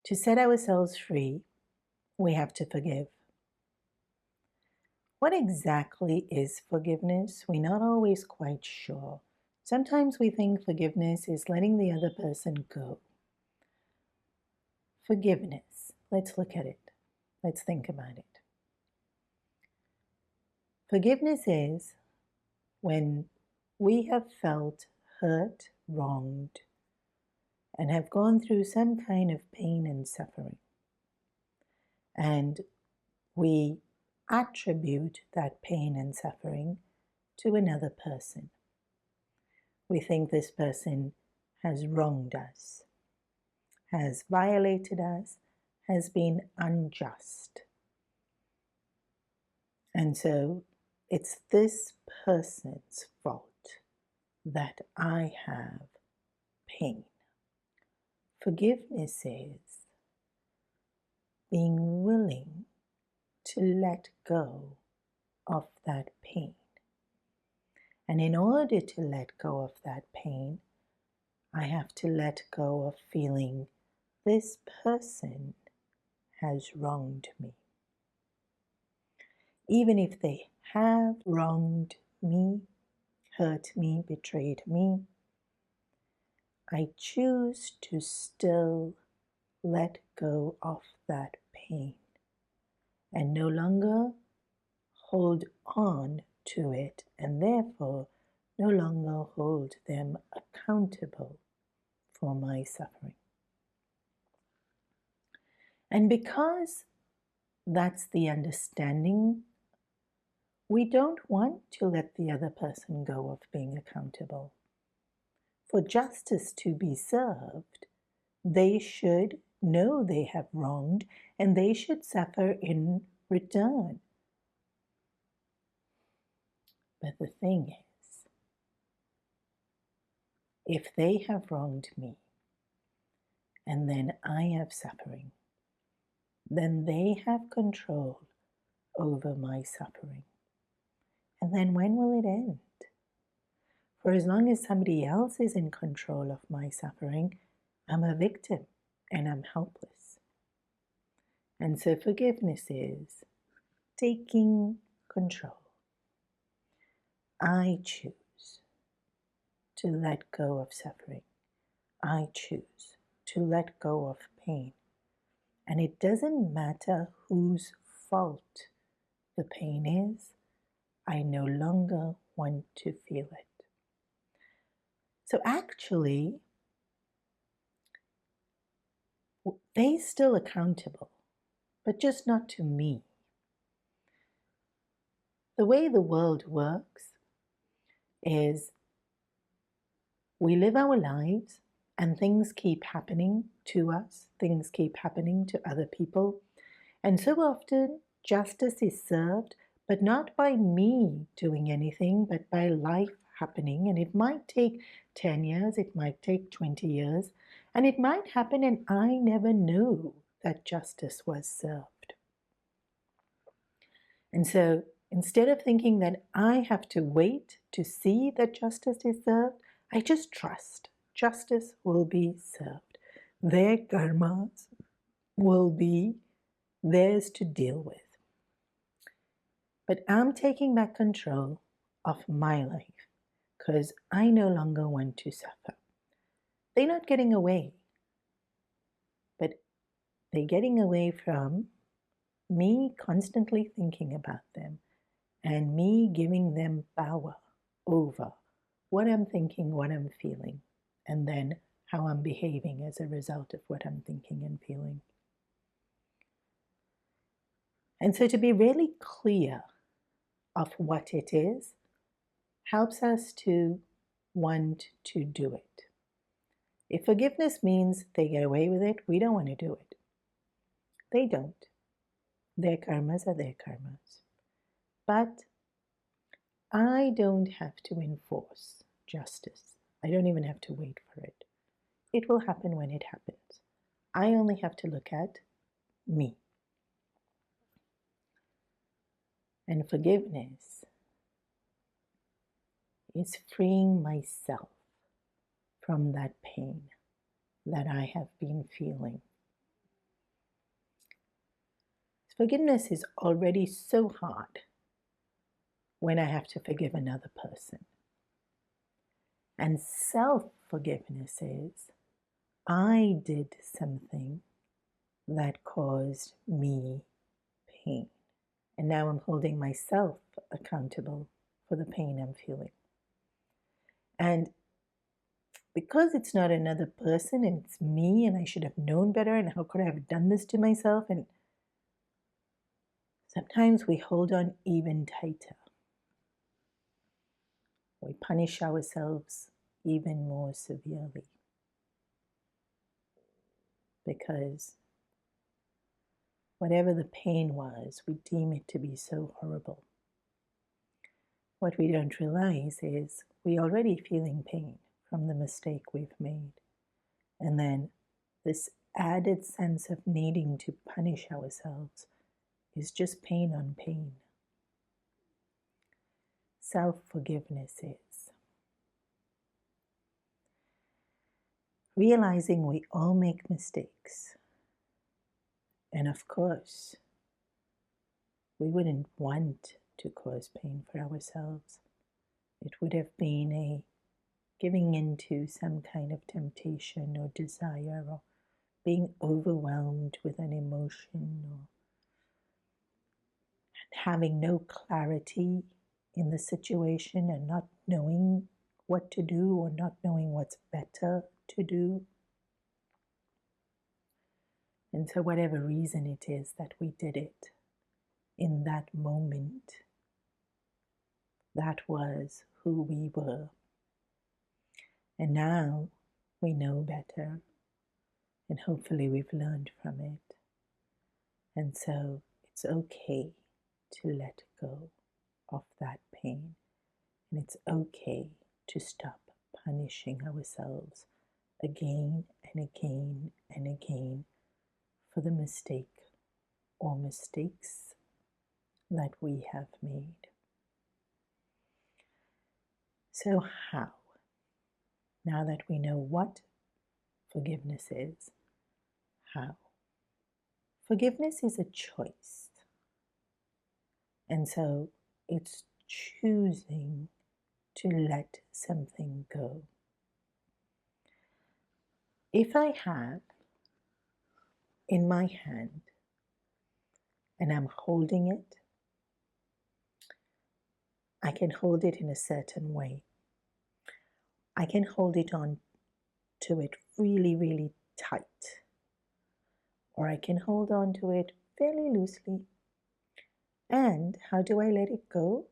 To set ourselves free, we have to forgive. What exactly is forgiveness? We're not always quite sure. Sometimes we think forgiveness is letting the other person go. Forgiveness. Let's look at it. Let's think about it. Forgiveness is when we have felt hurt, wronged, and have gone through some kind of pain and suffering. And we attribute that pain and suffering to another person. We think this person has wronged us, has violated us, has been unjust. And so it's this person's fault that I have pain. Forgiveness is being willing to let go of that pain. And in order to let go of that pain, I have to let go of feeling this person has wronged me. Even if they have wronged me, hurt me, betrayed me, I choose to still let go of that pain and no longer hold on to it, and therefore no longer hold them accountable for my suffering. And because that's the understanding, we don't want to let the other person go of being accountable. For justice to be served, they should know they have wronged and they should suffer in return. But the thing is, if they have wronged me and then I have suffering, then they have control over my suffering. And then when will it end? For as long as somebody else is in control of my suffering, I'm a victim and I'm helpless. And so forgiveness is taking control. I choose to let go of suffering. I choose to let go of pain. And it doesn't matter whose fault the pain is, I no longer want to feel it. So actually, they're still accountable, but just not to me. The way the world works is we live our lives and things keep happening to us, things keep happening to other people. And so often justice is served, but not by me doing anything, but by life happening. And it might take 10 years, it might take 20 years, and it might happen and I never knew that justice was served. And so instead of thinking that I have to wait to see that justice is served, I just trust justice will be served. Their karmas will be theirs to deal with. But I'm taking back control of my life because I no longer want to suffer. They're not getting away, but they're getting away from me constantly thinking about them and me giving them power over what I'm thinking, what I'm feeling, and then how I'm behaving as a result of what I'm thinking and feeling. And so to be really clear of what it is helps us to want to do it. If forgiveness means they get away with it, we don't want to do it. They don't. Their karmas are their karmas. But I don't have to enforce justice. I don't even have to wait for it. It will happen when it happens. I only have to look at me. And forgiveness is freeing myself from that pain that I have been feeling. Forgiveness is already so hard when I have to forgive another person. And self-forgiveness is, I did something that caused me pain. And now I'm holding myself accountable for the pain I'm feeling. And because it's not another person and it's me, and I should have known better, and how could I have done this to myself? And sometimes we hold on even tighter. We punish ourselves even more severely because whatever the pain was, we deem it to be so horrible. What we don't realize is we're already feeling pain from the mistake we've made. And then this added sense of needing to punish ourselves is just pain on pain. Self-forgiveness is realizing we all make mistakes. And of course, we wouldn't want to cause pain for ourselves. It would have been a giving into some kind of temptation or desire, or being overwhelmed with an emotion, or having no clarity in the situation and not knowing what to do or not knowing what's better to do. And so whatever reason it is that we did it in that moment, that was who we were. And now we know better, and hopefully we've learned from it. And so it's okay to let go of that pain. And it's okay to stop punishing ourselves again and again and again for the mistake or mistakes that we have made. So how? Now that we know what forgiveness is, how? Forgiveness is a choice. And so it's choosing to let something go. If I have in my hand and I'm holding it, I can hold it in a certain way. I can hold it on to it really, really tight. Or I can hold on to it fairly loosely. And how do I let it go?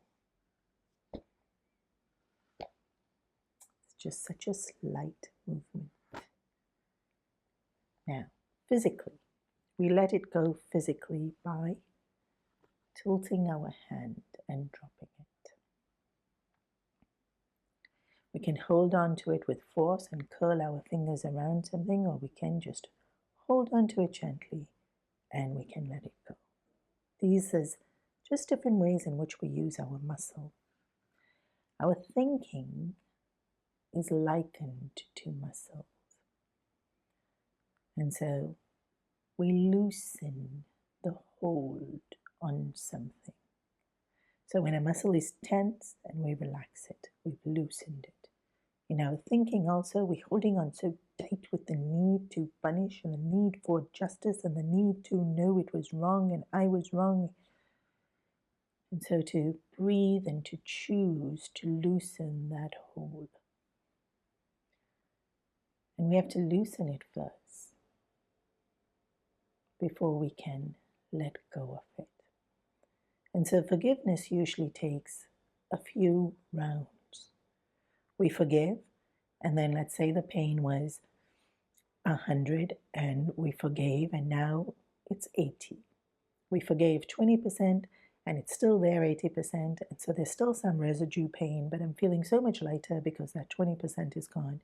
It's just such a slight movement. Now, physically, we let it go physically by tilting our hand and dropping it. We can hold on to it with force and curl our fingers around something, or we can just hold on to it gently and we can let it go. These are just different ways in which we use our muscle. Our thinking is likened to muscles. And so we loosen the hold on something. So when a muscle is tense and we relax it, we've loosened it. In our thinking also, we're holding on so tight with the need to punish and the need for justice and the need to know it was wrong and I was wrong. And so to breathe and to choose to loosen that hold. And we have to loosen it first before we can let go of it. And so forgiveness usually takes a few rounds. We forgive, and then let's say the pain was 100 and we forgave, and now it's 80. We forgave 20% and it's still there 80%, and so there's still some residue pain, but I'm feeling so much lighter because that 20% is gone.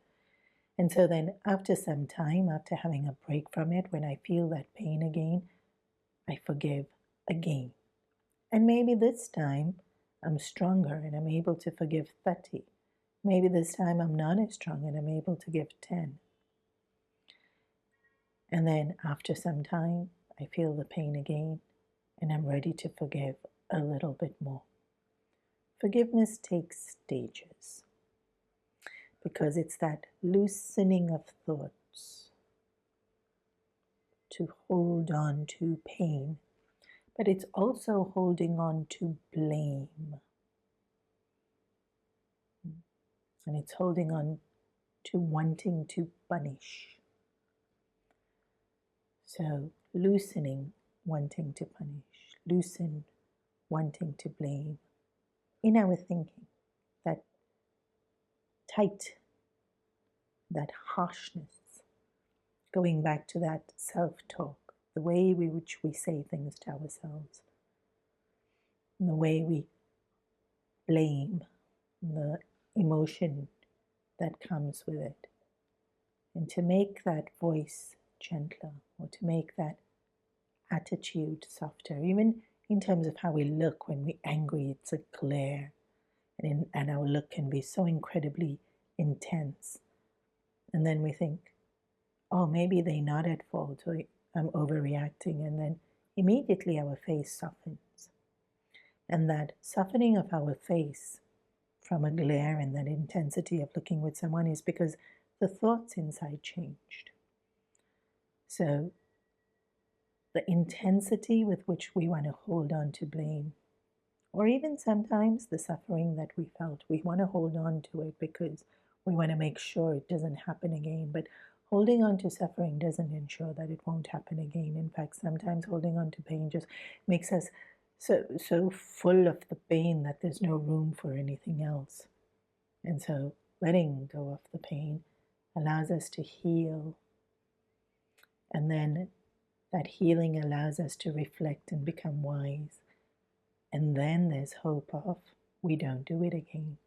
And so then after some time, after having a break from it, when I feel that pain again, I forgive again. And maybe this time I'm stronger and I'm able to forgive 30. Maybe this time I'm not as strong and I'm able to give 10. And then after some time, I feel the pain again and I'm ready to forgive a little bit more. Forgiveness takes stages because it's that loosening of thoughts to hold on to pain, but it's also holding on to blame. And it's holding on to wanting to punish. So loosening, wanting to punish, loosen, wanting to blame. In our thinking, that tight, that harshness, going back to that self-talk, the way in which we say things to ourselves, the way we blame, the emotion that comes with it. And to make that voice gentler, or to make that attitude softer, even in terms of how we look when we're angry, it's a glare, and our look can be so incredibly intense. And then we think, oh, maybe they're not at fault, or I'm overreacting, and then immediately our face softens. And that softening of our face from a glare and that intensity of looking with someone is because the thoughts inside changed. So the intensity with which we want to hold on to blame, or even sometimes the suffering that we felt, we want to hold on to it because we want to make sure it doesn't happen again. But holding on to suffering doesn't ensure that it won't happen again. In fact, sometimes holding on to pain just makes us so full of the pain that there's no room for anything else. And so letting go of the pain allows us to heal. And then that healing allows us to reflect and become wise. And then there's hope of we don't do it again.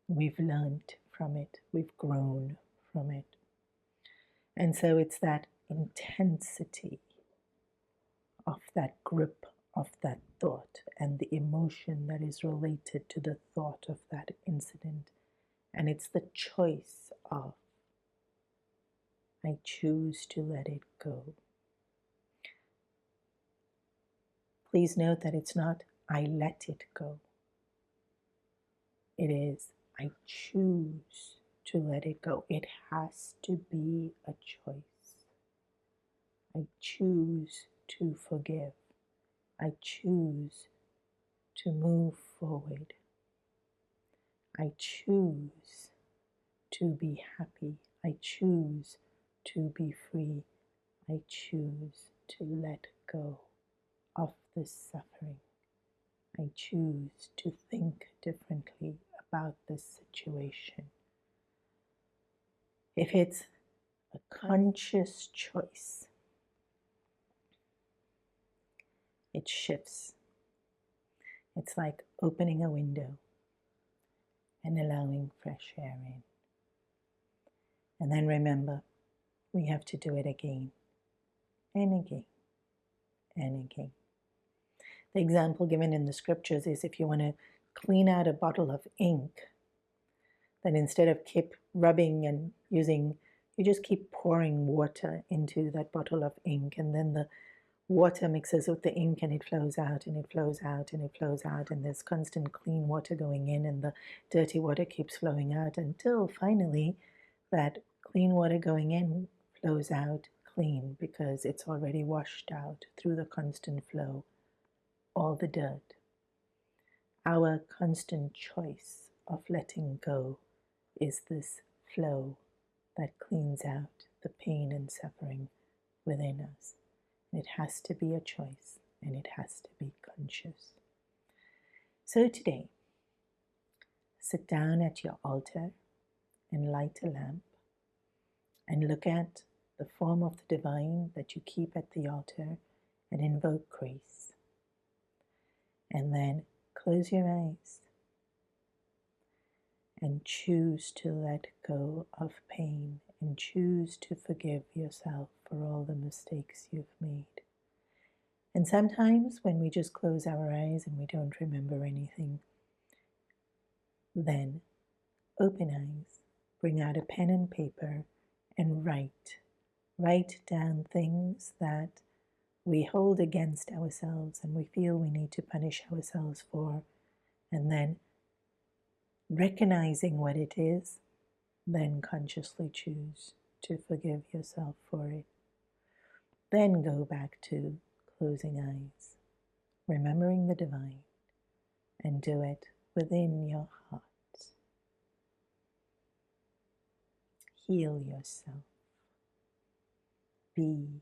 We've learned from it. We've grown from it. And so it's that intensity of that grip of that thought and the emotion that is related to the thought of that incident. And it's the choice of, I choose to let it go. Please note that it's not, I let it go. It is, I choose to let it go. It has to be a choice. I choose to forgive. I choose to move forward. I choose to be happy. I choose to be free. I choose to let go of this suffering. I choose to think differently about this situation. If it's a conscious choice, it shifts. It's like opening a window and allowing fresh air in. And then remember, we have to do it again and again and again. The example given in the scriptures is if you want to clean out a bottle of ink, then instead of keep rubbing and using, you just keep pouring water into that bottle of ink, and then the water mixes with the ink and it flows out and it flows out and it flows out, and there's constant clean water going in and the dirty water keeps flowing out until finally that clean water going in flows out clean because it's already washed out through the constant flow all the dirt. Our constant choice of letting go is this flow that cleans out the pain and suffering within us. It has to be a choice, and it has to be conscious. So today, sit down at your altar and light a lamp and look at the form of the divine that you keep at the altar and invoke grace. And then close your eyes and choose to let go of pain and choose to forgive yourself for all the mistakes you've made. And sometimes when we just close our eyes and we don't remember anything, then open eyes, bring out a pen and paper and write down things that we hold against ourselves and we feel we need to punish ourselves for, and then recognizing what it is, then consciously choose to forgive yourself for it. Then go back to closing eyes, remembering the divine, and do it within your heart. Heal yourself. Be